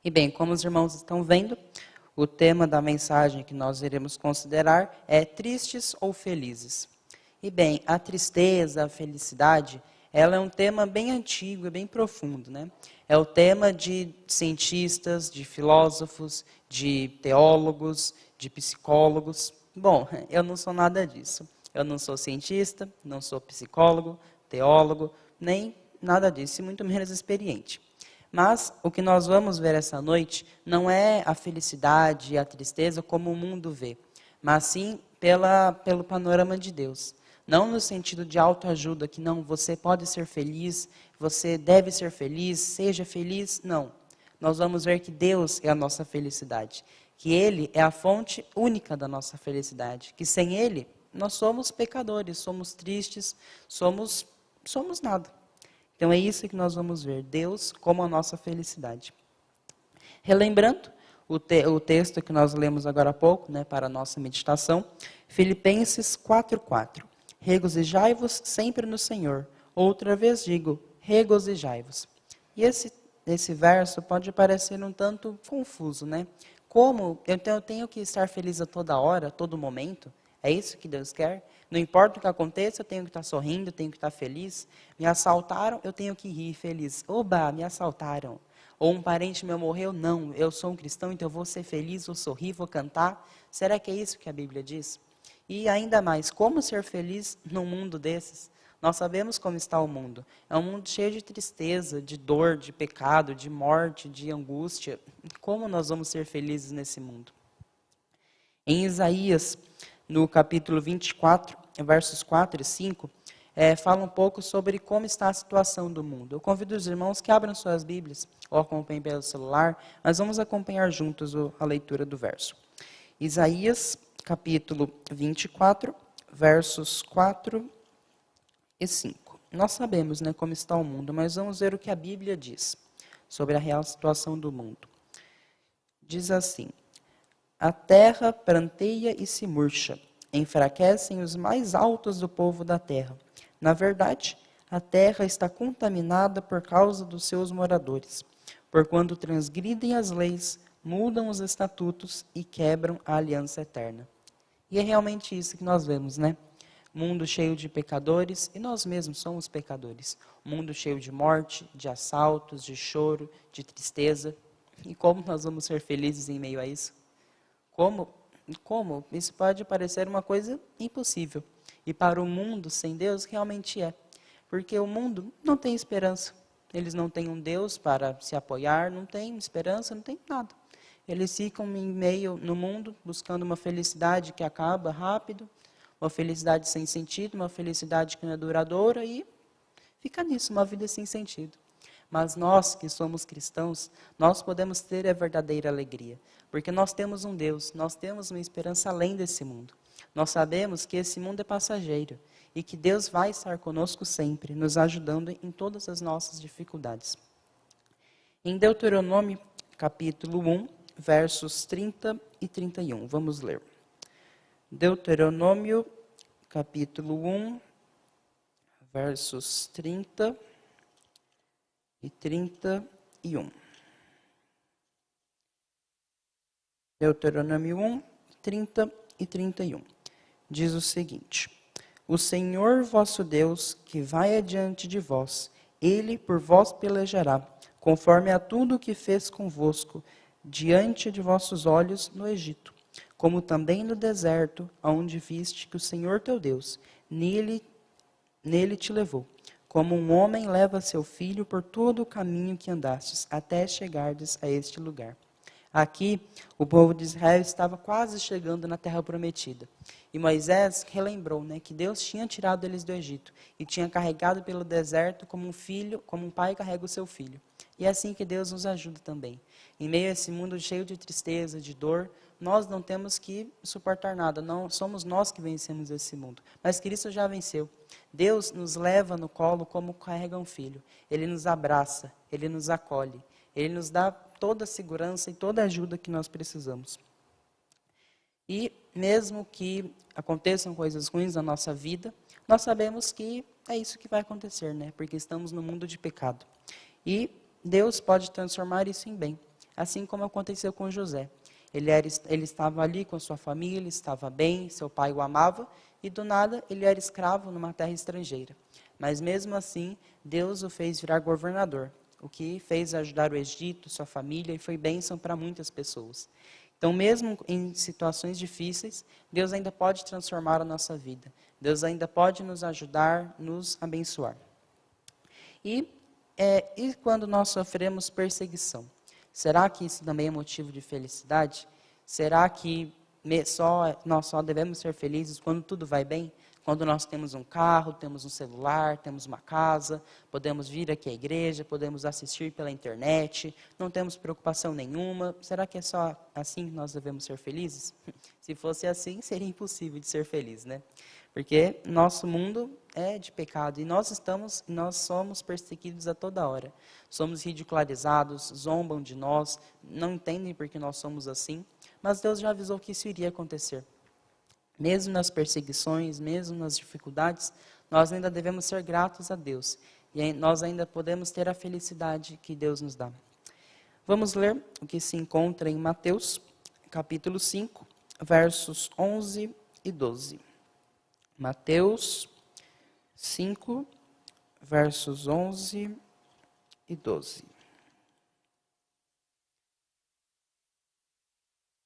E bem, como os irmãos estão vendo, o tema da mensagem que nós iremos considerar é tristes ou felizes. E bem, a tristeza, a felicidade, ela é um tema bem antigo e bem profundo, né? É o tema de cientistas, de filósofos, de teólogos, de psicólogos. Bom, eu não sou nada disso. Eu não sou cientista, não sou psicólogo, teólogo, nem nada disso, e muito menos experiente. Mas o que nós vamos ver essa noite não é a felicidade e a tristeza como o mundo vê, mas sim pelo panorama de Deus. Não no sentido de autoajuda, que não, você pode ser feliz, você deve ser feliz, seja feliz. Não. Nós vamos ver que Deus é a nossa felicidade, que Ele é a fonte única da nossa felicidade, que sem Ele nós somos pecadores, somos tristes, somos nada. Então é isso que nós vamos ver, Deus como a nossa felicidade. Relembrando o texto que nós lemos agora há pouco, né, para a nossa meditação, Filipenses 4:4. Regozijai-vos sempre no Senhor. Outra vez digo, regozijai-vos. E esse verso pode parecer um tanto confuso, né? Como eu tenho que estar feliz a toda hora, a todo momento? É isso que Deus quer? Não importa o que aconteça, eu tenho que estar sorrindo, eu tenho que estar feliz. Me assaltaram, eu tenho que rir feliz. Oba, me assaltaram. Ou um parente meu morreu, não, eu sou um cristão, então eu vou ser feliz, vou sorrir, vou cantar. Será que é isso que a Bíblia diz? E ainda mais, como ser feliz num mundo desses? Nós sabemos como está o mundo. É um mundo cheio de tristeza, de dor, de pecado, de morte, de angústia. Como nós vamos ser felizes nesse mundo? Em Isaías, no capítulo 24, versos 4 e 5, fala um pouco sobre como está a situação do mundo. Eu convido os irmãos que abram suas Bíblias, ou acompanhem pelo celular, mas vamos acompanhar juntos a leitura do verso. Isaías, capítulo 24, versos 4 e 5. Nós sabemos, né, como está o mundo, mas vamos ver o que a Bíblia diz sobre a real situação do mundo. Diz assim: a terra pranteia e se murcha, enfraquecem os mais altos do povo da terra. Na verdade, a terra está contaminada por causa dos seus moradores, porquanto transgridem as leis, mudam os estatutos e quebram a aliança eterna. E é realmente isso que nós vemos, né? Mundo cheio de pecadores, e nós mesmos somos pecadores. Mundo cheio de morte, de assaltos, de choro, de tristeza. E como nós vamos ser felizes em meio a isso? Como? Isso pode parecer uma coisa impossível. E para o mundo sem Deus, realmente é. Porque o mundo não tem esperança. Eles não têm um Deus para se apoiar, não tem esperança, não tem nada. Eles ficam em meio no mundo, buscando uma felicidade que acaba rápido, uma felicidade sem sentido, uma felicidade que não é duradoura, e fica nisso, uma vida sem sentido. Mas nós que somos cristãos, nós podemos ter a verdadeira alegria, porque nós temos um Deus, nós temos uma esperança além desse mundo. Nós sabemos que esse mundo é passageiro e que Deus vai estar conosco sempre, nos ajudando em todas as nossas dificuldades. Em Deuteronômio, capítulo 1, versos 30 e 31, vamos ler. Deuteronômio, capítulo 1, versos 30 e 31. Deuteronômio 1, 30 e 31. Diz o seguinte: o Senhor vosso Deus, que vai adiante de vós, Ele por vós pelejará, conforme a tudo o que fez convosco, diante de vossos olhos no Egito, como também no deserto, aonde viste que o Senhor teu Deus, nele te levou, como um homem leva seu filho por todo o caminho que andastes, até chegardes a este lugar. Aqui, o povo de Israel estava quase chegando na terra prometida. E Moisés relembrou, né, que Deus tinha tirado eles do Egito e tinha carregado pelo deserto como um pai carrega o seu filho. E é assim que Deus nos ajuda também. Em meio a esse mundo cheio de tristeza, de dor, nós não temos que suportar nada. Não somos nós que vencemos esse mundo. Mas Cristo já venceu. Deus nos leva no colo como carrega um filho. Ele nos abraça, Ele nos acolhe. Ele nos dá toda a segurança e toda a ajuda que nós precisamos. E mesmo que aconteçam coisas ruins na nossa vida, nós sabemos que é isso que vai acontecer, né? Porque estamos no mundo de pecado. E Deus pode transformar isso em bem. assim como aconteceu com José. Ele estava ali com sua família, estava bem, seu pai o amava, e do nada ele era escravo numa terra estrangeira. Mas mesmo assim, Deus o fez virar governador, o que fez ajudar o Egito, sua família, e foi bênção para muitas pessoas. Então, mesmo em situações difíceis, Deus ainda pode transformar a nossa vida. Deus ainda pode nos ajudar, nos abençoar. E quando nós sofremos perseguição? Será que isso também é motivo de felicidade? Será que nós só devemos ser felizes quando tudo vai bem? Quando nós temos um carro, temos um celular, temos uma casa, podemos vir aqui à igreja, podemos assistir pela internet, não temos preocupação nenhuma. Será que é só assim que nós devemos ser felizes? Se fosse assim, seria impossível de ser feliz, né? Porque nosso mundo é de pecado e nós somos perseguidos a toda hora. Somos ridicularizados, zombam de nós, não entendem porque nós somos assim, mas Deus já avisou que isso iria acontecer. Mesmo nas perseguições, mesmo nas dificuldades, nós ainda devemos ser gratos a Deus. E nós ainda podemos ter a felicidade que Deus nos dá. Vamos ler o que se encontra em Mateus, capítulo 5, versos 11 e 12. Mateus 5, versos 11 e 12.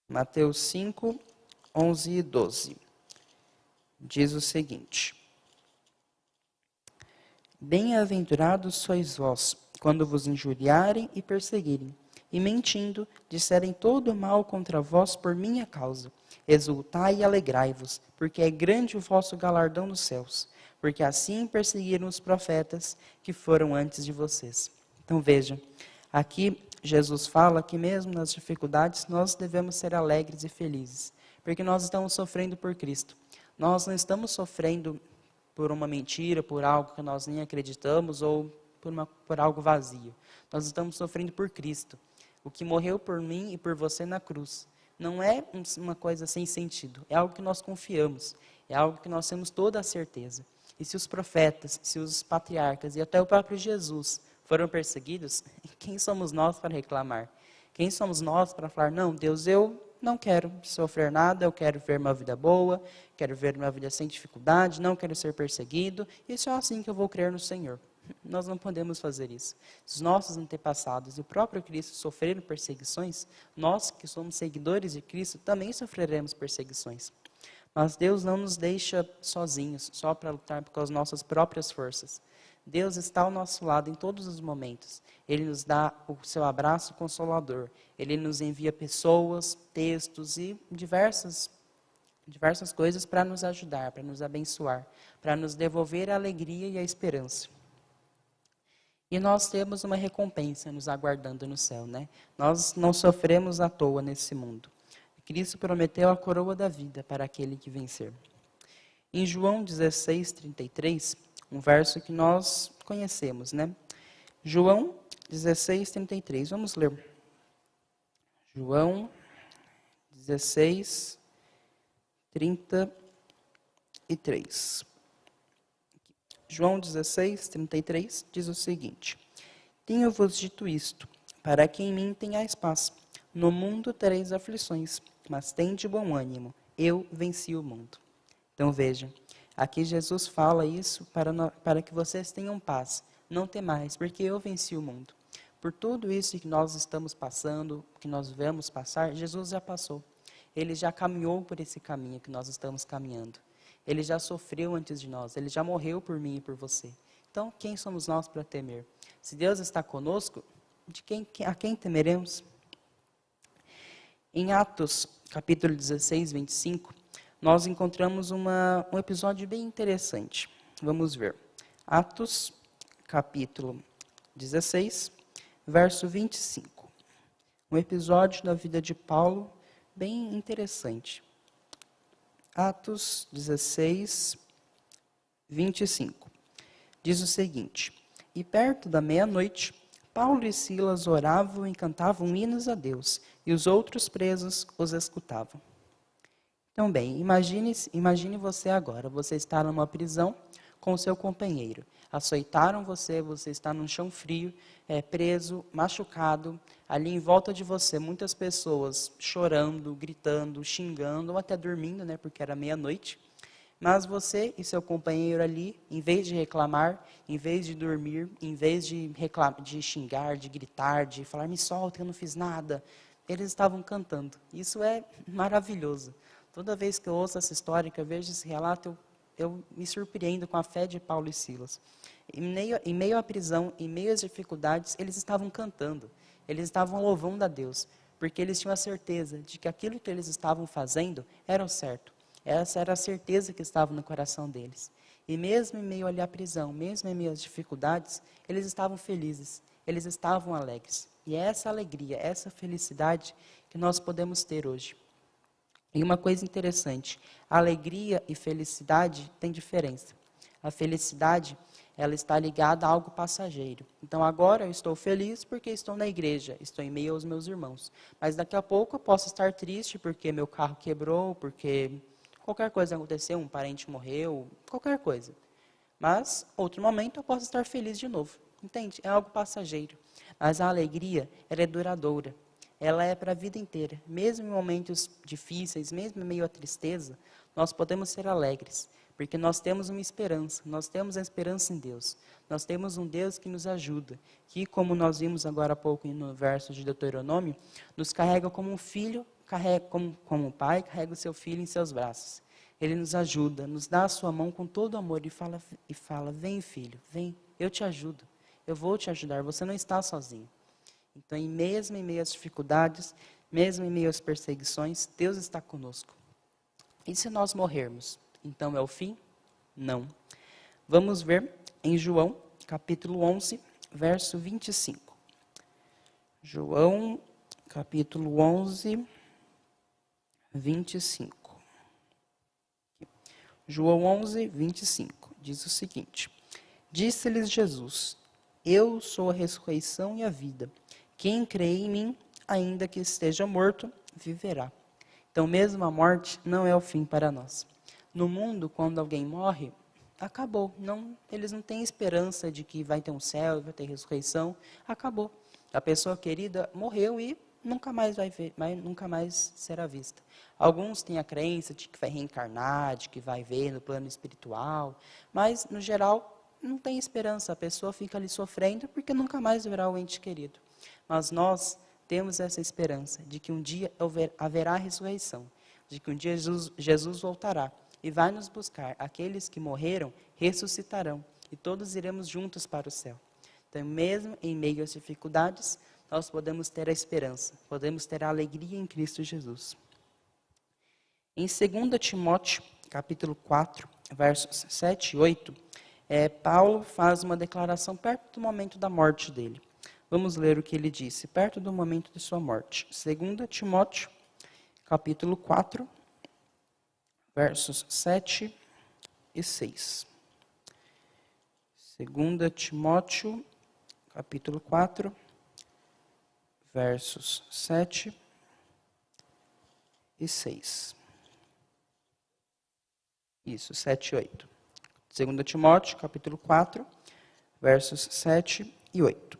Mateus 5, 11 e 12. Diz o seguinte: Bem-aventurados sois vós, quando vos injuriarem e perseguirem, e mentindo, disserem todo mal contra vós por minha causa. Exultai e alegrai-vos, porque é grande o vosso galardão nos céus, porque assim perseguiram os profetas que foram antes de vocês. Então vejam, aqui Jesus fala que mesmo nas dificuldades nós devemos ser alegres e felizes, porque nós estamos sofrendo por Cristo. Nós não estamos sofrendo por uma mentira, por algo que nós nem acreditamos ou por algo vazio. Nós estamos sofrendo por Cristo, o que morreu por mim e por você na cruz. Não é uma coisa sem sentido, é algo que nós confiamos, é algo que nós temos toda a certeza. E se os profetas, se os patriarcas e até o próprio Jesus foram perseguidos, quem somos nós para reclamar? Quem somos nós para falar, não, Deus, eu não quero sofrer nada, eu quero ver uma vida boa, quero ver uma vida sem dificuldade, não quero ser perseguido, e só assim que eu vou crer no Senhor. Nós não podemos fazer isso. Se os nossos antepassados e o próprio Cristo sofreram perseguições, nós que somos seguidores de Cristo também sofreremos perseguições. Mas Deus não nos deixa sozinhos, só para lutar com as nossas próprias forças. Deus está ao nosso lado em todos os momentos. Ele nos dá o seu abraço consolador. Ele nos envia pessoas, textos e diversas coisas para nos ajudar, para nos abençoar, para nos devolver a alegria e a esperança. E nós temos uma recompensa nos aguardando no céu, né? Nós não sofremos à toa nesse mundo. Cristo prometeu a coroa da vida para aquele que vencer. Em João 16, 33, um verso que nós conhecemos, né? João 16, 33. Vamos ler. João 16, 33. João 16, 33 diz o seguinte: Tenho-vos dito isto, para que em mim tenhais paz. No mundo tereis aflições, mas tende bom ânimo. Eu venci o mundo. Então vejam, aqui Jesus fala isso para que vocês tenham paz. Não temais, porque eu venci o mundo. Por tudo isso que nós estamos passando, que nós vamos passar, Jesus já passou. Ele já caminhou por esse caminho que nós estamos caminhando. Ele já sofreu antes de nós, ele já morreu por mim e por você. Então, quem somos nós para temer? Se Deus está conosco, a quem temeremos? Em Atos, capítulo 16, 25, nós encontramos um episódio bem interessante. Vamos ver. Atos, capítulo 16, verso 25. Um episódio da vida de Paulo bem interessante. Atos 16, 25. Diz o seguinte: E perto da meia-noite, Paulo e Silas oravam e cantavam hinos a Deus, e os outros presos os escutavam. Então, bem, imagine você agora, você está numa prisão com o seu companheiro. Açoitaram você, você está num chão frio, preso, machucado. Ali em volta de você, muitas pessoas chorando, gritando, xingando, ou até dormindo, né, porque era meia-noite. Mas você e seu companheiro ali, em vez de reclamar, em vez de dormir, em vez de xingar, de gritar, de falar, me solta, eu não fiz nada, eles estavam cantando. Isso é maravilhoso. Toda vez que eu ouço essa história, que eu vejo esse relato, eu me surpreendo com a fé de Paulo e Silas. Em meio à prisão, em meio às dificuldades, eles estavam cantando, eles estavam louvando a Deus, porque eles tinham a certeza de que aquilo que eles estavam fazendo era o certo. Essa era a certeza que estava no coração deles. E mesmo em meio ali à prisão, mesmo em meio às dificuldades, eles estavam felizes, eles estavam alegres. E é essa alegria, essa felicidade que nós podemos ter hoje. E uma coisa interessante, alegria e felicidade têm diferença. A felicidade, ela está ligada a algo passageiro. Então agora eu estou feliz porque estou na igreja, estou em meio aos meus irmãos. Mas daqui a pouco eu posso estar triste porque meu carro quebrou, porque qualquer coisa aconteceu, um parente morreu, qualquer coisa. Mas, outro momento, eu posso estar feliz de novo. Entende? É algo passageiro. Mas a alegria, ela é duradoura. Ela é para a vida inteira. Mesmo em momentos difíceis, mesmo em meio à tristeza, nós podemos ser alegres. Porque nós temos uma esperança. Nós temos a esperança em Deus. Nós temos um Deus que nos ajuda. Que, como nós vimos agora há pouco no verso de Deuteronômio, nos carrega como um filho, como um pai, carrega o seu filho em seus braços. Ele nos ajuda, nos dá a sua mão com todo amor e fala, vem filho, vem, eu te ajudo, eu vou te ajudar, você não está sozinho. Então, mesmo em meio às dificuldades, mesmo em meio às perseguições, Deus está conosco. E se nós morrermos, então é o fim? Não. Vamos ver em João, capítulo 11, verso 25. João, capítulo 11, 25. João 11, 25, diz o seguinte: Disse-lhes Jesus, eu sou a ressurreição e a vida. Quem crê em mim, ainda que esteja morto, viverá. Então, mesmo a morte não é o fim para nós. No mundo, quando alguém morre, acabou. Eles não têm esperança de que vai ter um céu, vai ter ressurreição. Acabou. A pessoa querida morreu e nunca mais vai ver, nunca mais será vista. Alguns têm a crença de que vai reencarnar, de que vai ver no plano espiritual, mas, no geral, não tem esperança. A pessoa fica ali sofrendo porque nunca mais verá o ente querido. Mas nós temos essa esperança de que um dia haverá ressurreição, de que um dia Jesus voltará e vai nos buscar. Aqueles que morreram ressuscitarão e todos iremos juntos para o céu. Então, mesmo em meio às dificuldades, nós podemos ter a esperança, podemos ter a alegria em Cristo Jesus. Em 2 Timóteo, capítulo 4, versos 7 e 8, Paulo faz uma declaração perto do momento da morte dele. Vamos ler o que ele disse, perto do momento de sua morte. 2 Timóteo, capítulo 4, versos 7 e 6. 2 Timóteo, capítulo 4, versos 7 e 6. Isso, 7 e 8. 2 Timóteo, capítulo 4, versos 7 e 8.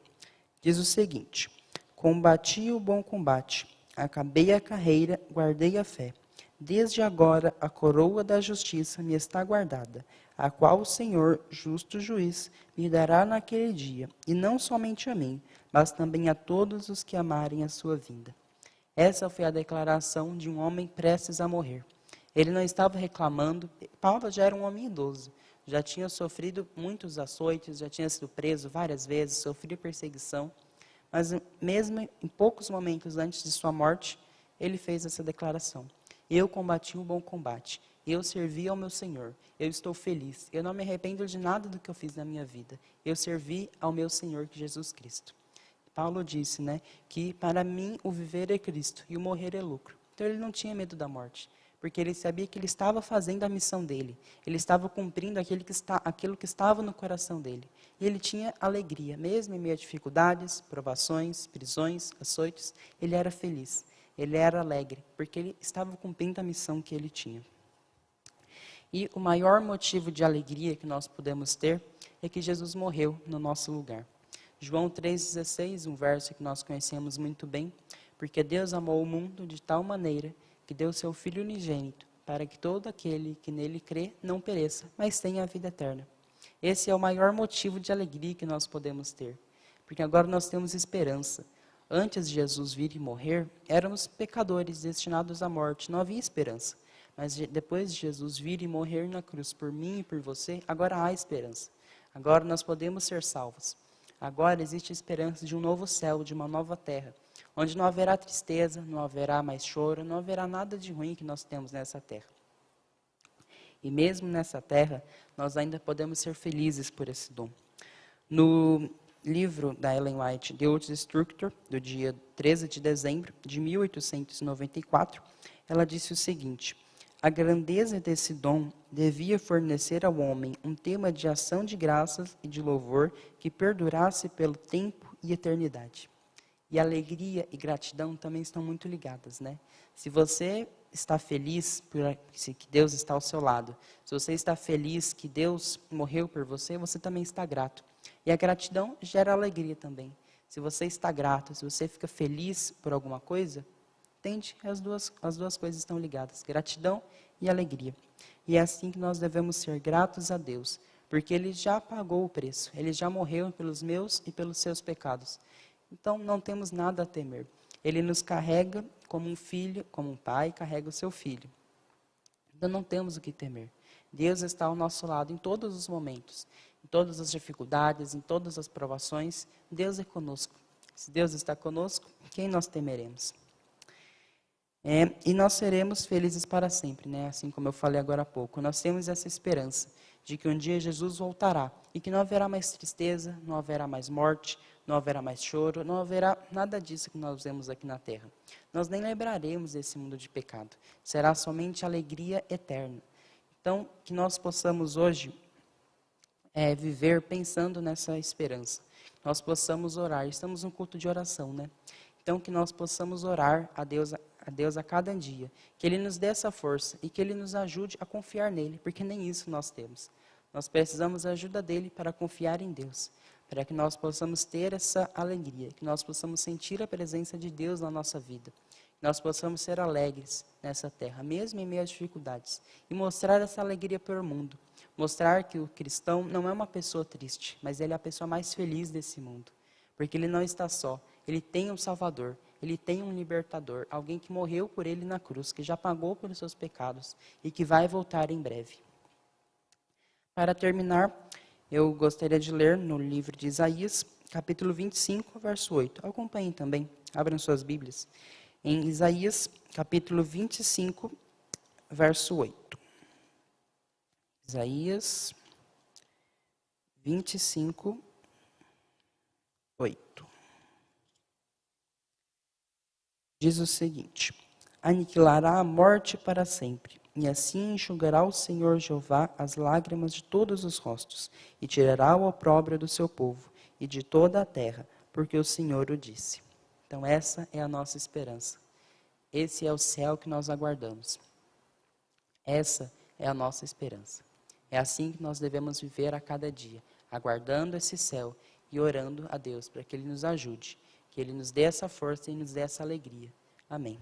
Diz o seguinte: Combati o bom combate, acabei a carreira, guardei a fé. Desde agora a coroa da justiça me está guardada, a qual o Senhor, justo juiz, me dará naquele dia, e não somente a mim, mas também a todos os que amarem a sua vinda. Essa foi a declaração de um homem prestes a morrer. Ele não estava reclamando. Paulo já era um homem idoso, já tinha sofrido muitos açoites, já tinha sido preso várias vezes, sofrido perseguição, mas mesmo em poucos momentos antes de sua morte, ele fez essa declaração: eu combati um bom combate, eu servi ao meu Senhor, eu estou feliz, eu não me arrependo de nada do que eu fiz na minha vida, eu servi ao meu Senhor Jesus Cristo. Paulo disse, que para mim o viver é Cristo e o morrer é lucro. Então ele não tinha medo da morte, porque ele sabia que ele estava fazendo a missão dele, ele estava cumprindo aquilo que estava no coração dele. E ele tinha alegria, mesmo em meio a dificuldades, provações, prisões, açoites, ele era feliz, ele era alegre, porque ele estava cumprindo a missão que ele tinha. E o maior motivo de alegria que nós podemos ter é que Jesus morreu no nosso lugar. João 3,16, um verso que nós conhecemos muito bem, porque Deus amou o mundo de tal maneira que deu seu Filho unigênito, para que todo aquele que nele crê não pereça, mas tenha a vida eterna. Esse é o maior motivo de alegria que nós podemos ter, porque agora nós temos esperança. Antes de Jesus vir e morrer, éramos pecadores destinados à morte, não havia esperança. Mas depois de Jesus vir e morrer na cruz por mim e por você, agora há esperança. Agora nós podemos ser salvos. Agora existe a esperança de um novo céu, de uma nova terra, onde não haverá tristeza, não haverá mais choro, não haverá nada de ruim que nós temos nessa terra. E mesmo nessa terra, nós ainda podemos ser felizes por esse dom. No livro da Ellen White, The Oath Structure, do dia 13 de dezembro de 1894, ela disse o seguinte: a grandeza desse dom devia fornecer ao homem um tema de ação de graças e de louvor que perdurasse pelo tempo e eternidade. E alegria e gratidão também estão muito ligadas, né? Se você está feliz que Deus está ao seu lado, se você está feliz que Deus morreu por você, você também está grato. E a gratidão gera alegria também. Se você está grato, se você fica feliz por alguma coisa, entende? As duas coisas estão ligadas, gratidão e alegria. E é assim que nós devemos ser gratos a Deus, porque Ele já pagou o preço, Ele já morreu pelos meus e pelos seus pecados. Então não temos nada a temer. Ele nos carrega como um filho, como um pai carrega o seu filho. Então não temos o que temer. Deus está ao nosso lado em todos os momentos, em todas as dificuldades, em todas as provações. Deus é conosco. Se Deus está conosco, quem nós temeremos? E nós seremos felizes para sempre, né? Assim como eu falei agora há pouco. Nós temos essa esperança de que um dia Jesus voltará e que não haverá mais tristeza, não haverá mais morte, não haverá mais choro, não haverá nada disso que nós vemos aqui na terra. Nós nem lembraremos desse mundo de pecado. Será somente alegria eterna. Então, que nós possamos hoje viver pensando nessa esperança. Nós possamos orar. Estamos num culto de oração, né? Então, que nós possamos orar a Deus a cada dia. Que Ele nos dê essa força e que Ele nos ajude a confiar nele, porque nem isso nós temos. Nós precisamos da ajuda dele para confiar em Deus, para que nós possamos ter essa alegria, que nós possamos sentir a presença de Deus na nossa vida, que nós possamos ser alegres nessa terra, mesmo em meio às dificuldades, e mostrar essa alegria para o mundo, mostrar que o cristão não é uma pessoa triste, mas ele é a pessoa mais feliz desse mundo, porque ele não está só, ele tem um Salvador, ele tem um libertador, alguém que morreu por ele na cruz, que já pagou pelos seus pecados e que vai voltar em breve. Para terminar, eu gostaria de ler no livro de Isaías, capítulo 25, verso 8. Acompanhem também, abram suas Bíblias. Em Isaías, capítulo 25, verso 8. Isaías 25, 8. Diz o seguinte: aniquilará a morte para sempre. E assim enxugará o Senhor Jeová as lágrimas de todos os rostos, e tirará o opróbrio do seu povo, e de toda a terra, porque o Senhor o disse. Então essa é a nossa esperança. Esse é o céu que nós aguardamos. Essa é a nossa esperança. É assim que nós devemos viver a cada dia, aguardando esse céu e orando a Deus para que Ele nos ajude, que Ele nos dê essa força e nos dê essa alegria. Amém.